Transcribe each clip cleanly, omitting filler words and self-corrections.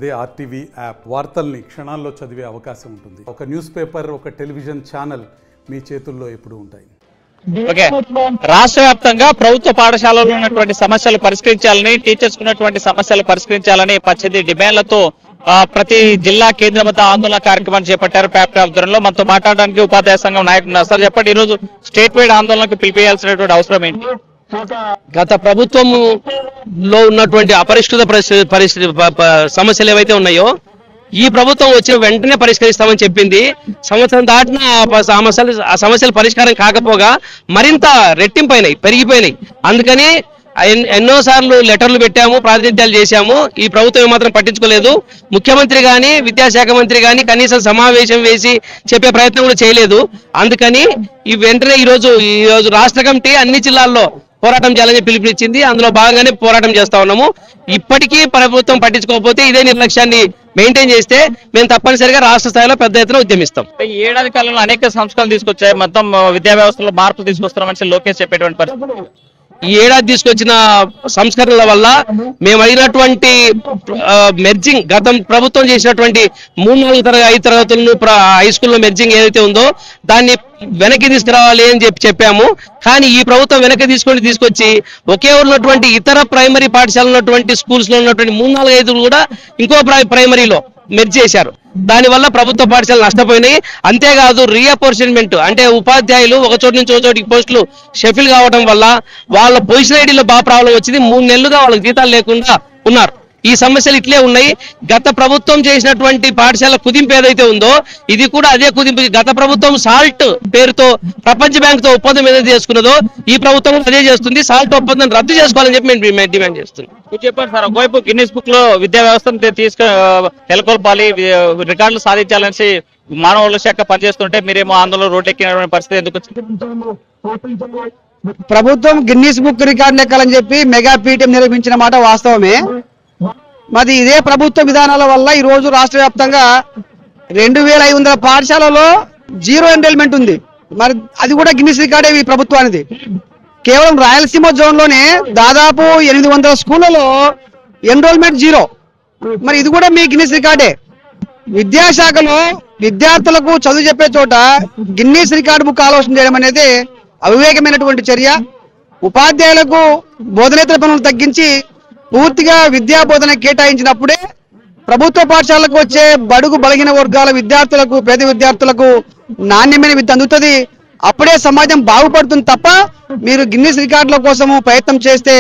అదే RTV app వార్తల్ని క్షణాల్లో చదివే అవకాశం ఉంటుంది. ఒక న్యూస్ పేపర్, ఒక టెలివిజన్ ఛానల్ మీ చేతుల్లో ఎప్పుడూ ఉంటాయి. ఓకే, రాష్ట్ర వ్యాప్తంగా ప్రభుత్వ పాఠశాలలో ఉన్నటువంటి సమస్యలు పరిష్కరించాలని, టీచర్స్ ఉన్నటువంటి సమస్యలు పరిష్కరించాలని 18 డిమాండ్లతో ప్రతి జిల్లా కేంద్రం వద్ద ఆందోళన కార్యక్రమాన్ని చేపట్టారు. ప్యాప్ట్ ఆధ్వర్యంలో మనతో మాట్లాడడానికి ఉపాధ్యాయ సంఘం నాయకులు ఉన్నారు. సార్ చెప్పండి, ఈరోజు స్టేట్ వైడ్ ఆందోళనకు పిలిపేయాల్సినటువంటి అవసరం ఏంటి? గత ప్రభుత్వంలో ఉన్నటువంటి అపరిష్కృత పరిస్థితి సమస్యలు ఏవైతే ఉన్నాయో ఈ ప్రభుత్వం వచ్చిన వెంటనే పరిష్కరిస్తామని చెప్పింది. సంవత్సరం దాటిన ఆ సమస్యలు పరిష్కారం కాకపోగా మరింత రెట్టింపైనాయి, పెరిగిపోయినాయి. అందుకని ఎన్నోసార్లు లెటర్లు పెట్టాము, ప్రాతినిధ్యాలు చేశాము. ఈ ప్రభుత్వం ఏమాత్రం పట్టించుకోలేదు. ముఖ్యమంత్రి గాని, విద్యాశాఖ మంత్రి గాని కనీసం సమావేశం వేసి చెప్పే ప్రయత్నం కూడా చేయలేదు. అందుకని వెంటనే ఈ రోజు రాష్ట్ర కమిటీ అన్ని జిల్లాల్లో పోరాటం చేయాలని పిలుపునిచ్చింది. అందులో భాగంగానే పోరాటం చేస్తా ఉన్నాము. ఇప్పటికీ ప్రభుత్వం పట్టించుకోకపోతే ఇదే నిర్లక్ష్యాన్ని మెయింటైన్ చేస్తే మేము తప్పనిసరిగా రాష్ట్ర స్థాయిలో పెద్ద ఎత్తున ఉద్యమిస్తాం. ఈ ఏడాది కాలంలో అనేక సంస్కరణలు తీసుకొచ్చాయి, మొత్తం విద్యా వ్యవస్థలో మార్పులు తీసుకొస్తున్నామని లోకేష్ చెప్పేటువంటి పరిస్థితి. ఈ ఏడాది తీసుకొచ్చిన సంస్కరణల వల్ల మేము అయినటువంటి మెర్జింగ్, గతం ప్రభుత్వం చేసినటువంటి 3-4 తరగతులను హై స్కూల్లో మెర్జింగ్ ఏదైతే ఉందో దాన్ని వెనక్కి తీసుకురావాలి అని చెప్పాము. కానీ ఈ ప్రభుత్వం వెనక్కి తీసుకొచ్చి ఒకే ఉన్నటువంటి ఇతర ప్రైమరీ పాఠశాలలో ఉన్నటువంటి స్కూల్స్ లో ఉన్నటువంటి 3-4 కూడా ఇంకో ప్రైమరీలో మెర్జ్ చేశారు. దానివల్ల ప్రభుత్వ పాఠశాలలు నష్టపోయినాయి. అంతేకాదు రీఅపోర్షన్మెంట్ అంటే ఉపాధ్యాయులు ఒక చోటు నుంచి ఒక చోటికి పోస్టులు షఫిల్ కావడం వల్ల వాళ్ళ పొజిషన్ ఐడీలో బాగా ప్రాబ్లం వచ్చింది. 3 నెలలుగా వాళ్ళకి జీతాలు లేకుండా ఉన్నారు. ఈ సమస్యలు ఇట్లే ఉన్నాయి. గత ప్రభుత్వం చేసినటువంటి పాఠశాల కుదింపు ఏదైతే ఉందో ఇది కూడా అదే కుదింపు. గత ప్రభుత్వం సాల్ట్ పేరుతో ప్రపంచ బ్యాంక్ తో ఒప్పందం ఏదైతే చేసుకున్నదో ఈ ప్రభుత్వం అదే చేస్తుంది. సాల్ట్ ఒప్పందం రద్దు చేసుకోవాలని చెప్పి మేము డిమాండ్ చేస్తున్నాం. చెప్పండి సార్, ఒకవైపు గిన్నిస్ బుక్ లో విద్యా వ్యవస్థను నెలకొల్పాలి, రికార్డులు సాధించాలని మానవ శాఖ పనిచేస్తుంటే మీరేమో ఆందోళన రోడ్డు ఎక్కినటువంటి పరిస్థితి ఎందుకు వచ్చింది? ప్రభుత్వం గిన్నిస్ బుక్ రికార్డు లెక్కాలని చెప్పి మెగా పీఠం నిర్మించిన మాట వాస్తవమే. మరి ఇదే ప్రభుత్వ విధానాల వల్ల ఈ రోజు రాష్ట్ర వ్యాప్తంగా 2500 పాఠశాలలో 0 ఎన్రోల్మెంట్ ఉంది. మరి అది కూడా గిన్నిస్ రికార్డే ఈ ప్రభుత్వానికి. కేవలం రాయలసీమ జోన్ లోనే దాదాపు 800 స్కూళ్లలో ఎన్రోల్మెంట్ 0. మరి ఇది కూడా మీ గిన్నిస్ రికార్డే. విద్యాశాఖలో విద్యార్థులకు చదువు చెప్పే చోట గిన్నిస్ రికార్డు బుక్ ఆలోచన చేయడం అనేది అవివేకమైనటువంటి చర్య. ఉపాధ్యాయులకు బోధనేతర పనులు తగ్గించి పూర్తిగా విద్యా బోధన కేటాయించినప్పుడే ప్రభుత్వ పాఠశాలకు వచ్చే బడుగు బలహీన వర్గాల విద్యార్థులకు, పేద విద్యార్థులకు నాణ్యమైన విద్య అందుతుంది. అప్పుడే సమాజం బాగుపడుతుంది తప్ప మీరు గిన్నిస్ రికార్డుల కోసము ప్రయత్నం చేస్తే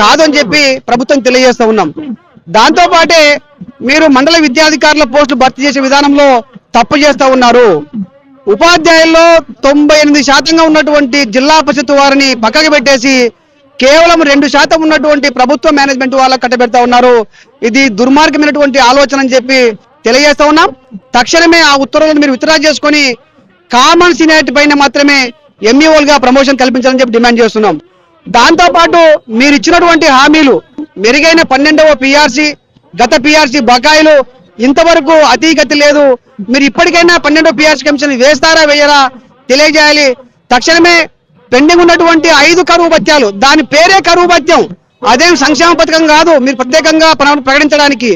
కాదు అని చెప్పి ప్రభుత్వం తెలియజేస్తూ ఉన్నాం. దాంతో పాటే మీరు మండల విద్యాధికారుల పోస్టులు భర్తీ చేసే విధానంలో తప్పు చేస్తూ ఉన్నారు. ఉపాధ్యాయుల్లో 98% ఉన్నటువంటి జిల్లా పరిషత్ వారిని పక్కకి పెట్టేసి కేవలం 2% ఉన్నటువంటి ప్రభుత్వ మేనేజ్మెంట్ వాళ్ళకి కట్టబెడతా ఉన్నారు. ఇది దుర్మార్గమైనటువంటి ఆలోచన అని చెప్పి తెలియజేస్తా ఉన్నాం. తక్షణమే ఆ ఉత్తర్వులను మీరు విత్డ్రా చేసుకొని కామన్ సీనియారిటీ పైన మాత్రమే ఎంఈఓలుగా ప్రమోషన్ కల్పించాలని చెప్పి డిమాండ్ చేస్తున్నాం. దాంతో పాటు మీరు ఇచ్చినటువంటి హామీలు మెరుగైన 12వ పిఆర్సీ, గత పిఆర్సీ బకాయిలు ఇంతవరకు అతీగతి లేదు. మీరు ఇప్పటికైనా 12వ పిఆర్సీ కమిషన్ వేస్తారా వేయరా తెలియజేయాలి. తక్షణమే పెండింగ్ ఉన్నటువంటి 5 కరువు భత్యాలు, దాని పేరే కరువు భత్యం, అదేం సంక్షేమ పథకం కాదు. మీరు ప్రత్యేకంగా ప్రకటించడానికి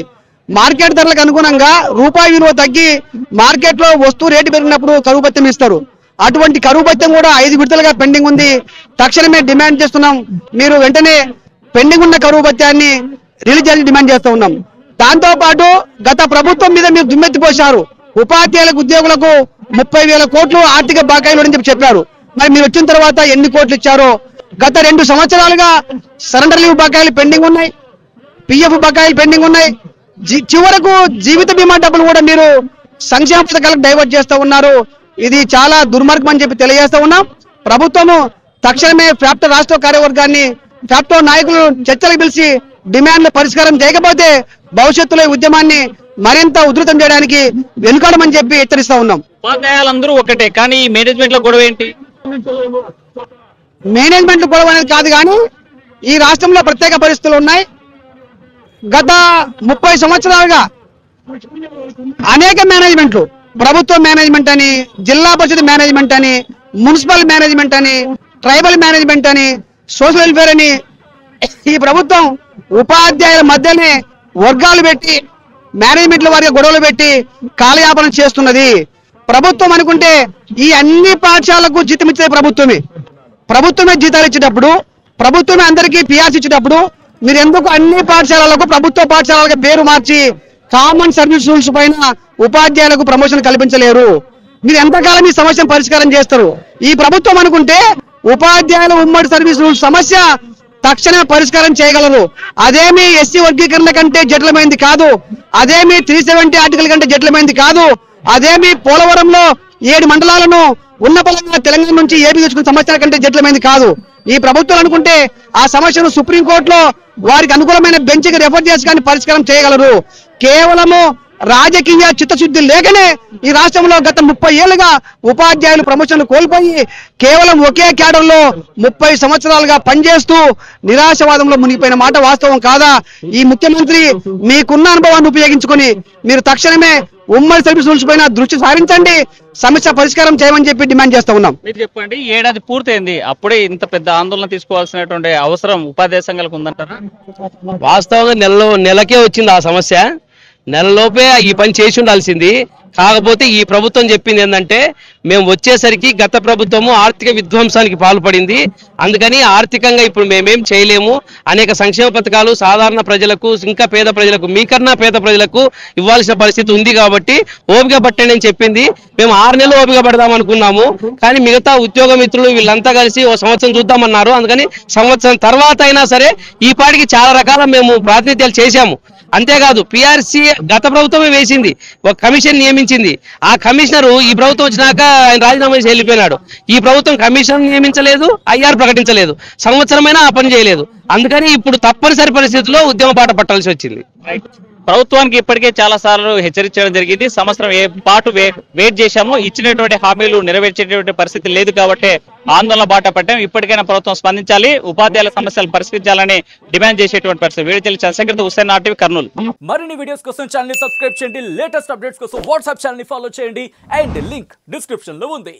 మార్కెట్ ధరలకు అనుగుణంగా రూపాయి విలువ తగ్గి మార్కెట్ లో వస్తువు రేటు పెరిగినప్పుడు కరువు భత్యం ఇస్తారు. అటువంటి కరువు భత్యం కూడా 5 విడతలుగా పెండింగ్ ఉంది. తక్షణమే డిమాండ్ చేస్తున్నాం. మీరు వెంటనే పెండింగ్ ఉన్న కరువు భత్యాన్ని రిలీజ్ చేయాలని డిమాండ్ చేస్తూ ఉన్నాం. దాంతో పాటు గత ప్రభుత్వం మీద మీరు దుమ్మెత్తిపోశారు. ఉపాధ్యాయులకు, ఉద్యోగులకు 30,000 కోట్లు ఆర్థిక బకాయిలు అని చెప్పారు. మరి మీరు వచ్చిన తర్వాత ఎన్ని కోట్లు ఇచ్చారో? గత 2 సంవత్సరాలుగా సరెండర్ లీవ్ బకాయిలు పెండింగ్ ఉన్నాయి, పిఎఫ్ బకాయిలు పెండింగ్ ఉన్నాయి. చివరకు జీవిత బీమా డబ్బులు కూడా మీరు సంక్షేమ పథకాలకు డైవర్ట్ చేస్తూ ఉన్నారు. ఇది చాలా దుర్మార్గం అని చెప్పి తెలియజేస్తా ఉన్నాం. ప్రభుత్వము తక్షణమే ఫ్యాప్టో రాష్ట్ర కార్యవర్గాన్ని, ఫ్యాప్టో నాయకులు చర్చలకు పిలిచి డిమాండ్ల పరిష్కారం చేయకపోతే భవిష్యత్తులో ఈ ఉద్యమాన్ని మరింత ఉధృతం చేయడానికి వెనుకాడమని చెప్పి హెచ్చరిస్తా ఉన్నాం. ఉపాధ్యాయులందరూ ఒకటే, కానీ ఈ మేనేజ్మెంట్ లో గొడవ ఏంటి? మేనేజ్మెంట్ గొడవ అనేది కాదు, కానీ ఈ రాష్ట్రంలో ప్రత్యేక పరిస్థితులు ఉన్నాయి. గత 30 సంవత్సరాలుగా అనేక మేనేజ్మెంట్లు, ప్రభుత్వ మేనేజ్మెంట్ అని, జిల్లా పరిషత్ మేనేజ్మెంట్ అని, మున్సిపల్ మేనేజ్మెంట్ అని, ట్రైబల్ మేనేజ్మెంట్ అని, సోషల్ వెల్ఫేర్ అని ఈ ప్రభుత్వం ఉపాధ్యాయుల మధ్యనే వర్గాలు పెట్టి మేనేజ్మెంట్ల వారిగా గొడవలు పెట్టి కాలయాపన చేస్తున్నది. ప్రభుత్వం అనుకుంటే ఈ అన్ని పాఠశాలకు జీతం ఇచ్చేది ప్రభుత్వమే జీతాలు ఇచ్చేటప్పుడు, ప్రభుత్వమే అందరికీ పిఆర్సీ ఇచ్చేటప్పుడు మీరు ఎందుకు అన్ని పాఠశాలలకు ప్రభుత్వ పాఠశాలలకు పేరు మార్చి కామన్ సర్వీస్ రూల్స్ పైన ఉపాధ్యాయులకు ప్రమోషన్ కల్పించలేరు? మీరు ఎంతకాలం ఈ సమస్యను పరిష్కారం చేస్తారు? ఈ ప్రభుత్వం అనుకుంటే ఉపాధ్యాయుల ఉమ్మడి సర్వీస్ రూల్స్ సమస్య తక్షణమే పరిష్కారం చేయగలరు. అదేమి ఎస్సీ వర్గీకరణ కంటే జటిలమైంది కాదు, అదేమి 370 ఆర్టికల్ కంటే జటిలమైంది కాదు, అదేమి పోలవరంలో 7 మండలాలను ఉన్న బలంగా తెలంగాణ నుంచి ఏపీ తెచ్చుకున్న సమస్యల కంటే జటిలమైంది కాదు. ఈ ప్రభుత్వం అనుకుంటే ఆ సమస్యను సుప్రీంకోర్టులో వారికి అనుకూలమైన బెంచ్కి రెఫర్ చేసి కానీ పరిష్కారం చేయగలరు. కేవలము రాజకీయ చిత్తశుద్ధి లేకనే ఈ రాష్ట్రంలో గత 30 ఏళ్లుగా ఉపాధ్యాయులు ప్రమోషన్లు కోల్పోయి కేవలం ఒకే క్యాడర్లో 30 సంవత్సరాలుగా పనిచేస్తూ నిరాశవాదంలో మునిగిపోయిన మాట వాస్తవం కాదా? ఈ ముఖ్యమంత్రి మీకున్న అనుభవాన్ని ఉపయోగించుకొని మీరు తక్షణమే ఉమ్మడి సర్వీస్ రూల్స్ పైన దృష్టి సారించండి, సమస్య పరిష్కారం చేయమని చెప్పి డిమాండ్ చేస్తా ఉన్నాం. మీరు చెప్పండి, ఏడాది పూర్తయింది, అప్పుడే ఇంత పెద్ద ఆందోళన తీసుకోవాల్సినటువంటి అవసరం ఉపాధ్యాయ సంఘాలకు ఉందంటారా? వాస్తవంగా నెలకే వచ్చింది ఆ సమస్య. నెలలోపే ఈ పని చేసి ఉండాల్సింది. కాకపోతే ఈ ప్రభుత్వం చెప్పింది ఏంటంటే మేము వచ్చేసరికి గత ప్రభుత్వము ఆర్థిక విధ్వంసానికి పాల్పడింది, అందుకని ఆర్థికంగా ఇప్పుడు మేమేం చేయలేము, అనేక సంక్షేమ పథకాలు సాధారణ ప్రజలకు ఇంకా పేద ప్రజలకు మీకన్నా పేద ప్రజలకు ఇవ్వాల్సిన పరిస్థితి ఉంది కాబట్టి ఓపిక పట్టండి అని చెప్పింది. మేము 6 నెలలు ఓపిక పడదాం అనుకున్నాము, కానీ మిగతా ఉద్యోగ మిత్రులు వీళ్ళంతా కలిసి ఓ సంవత్సరం చూద్దామన్నారు. అందుకని సంవత్సరం తర్వాత అయినా సరే ఈ పాటికి చాలా రకాల మేము ప్రాతినిధ్యాలు చేశాము. అంతేకాదు పిఆర్సీ గత ప్రభుత్వమే వేసింది, ఒక కమిషన్ నియమించింది. ఆ కమిషనరు ఈ ప్రభుత్వం వచ్చినాక ఆయన రాజీనామా చేసి వెళ్ళిపోయినాడు. ఈ ప్రభుత్వం కమిషన్ నియమించలేదు, ఐఆర్ ప్రకటించలేదు, సంవత్సరమైనా ఆ పని చేయలేదు. అందుకని ఇప్పుడు తప్పనిసరి పరిస్థితుల్లో ఉద్యమ బాట పట్టాల్సి వచ్చింది. ప్రభుత్వానికి ఇప్పటికే చాలా సార్లు హెచ్చరించడం జరిగింది. సంవత్సరం పాటు వెయిట్ చేశాము, ఇచ్చినటువంటి హామీలు నెరవేర్చేటువంటి పరిస్థితి లేదు కాబట్టి ఆందోళన బాట పట్టాం. ఇప్పటికైనా ప్రభుత్వం స్పందించాలి, ఉపాధ్యాయుల సమస్యలు పరిష్కరించాలని డిమాండ్ చేసేటువంటి పరిస్థితి. వీడియోలు చంద్రశేఖర్, హుస్సేన్, ఆర్టీవీ, కర్నూలు. మరిన్ని వీడియోస్ కోసం ఛానల్ ని సబ్స్క్రైబ్ చేయండి, లేటెస్ట్ అప్డేట్స్ కోసం వాట్సాప్ ఛానల్ ని ఫాలో చేయండి అండ్ లింక్ డిస్క్రిప్షన్ లో ఉంది.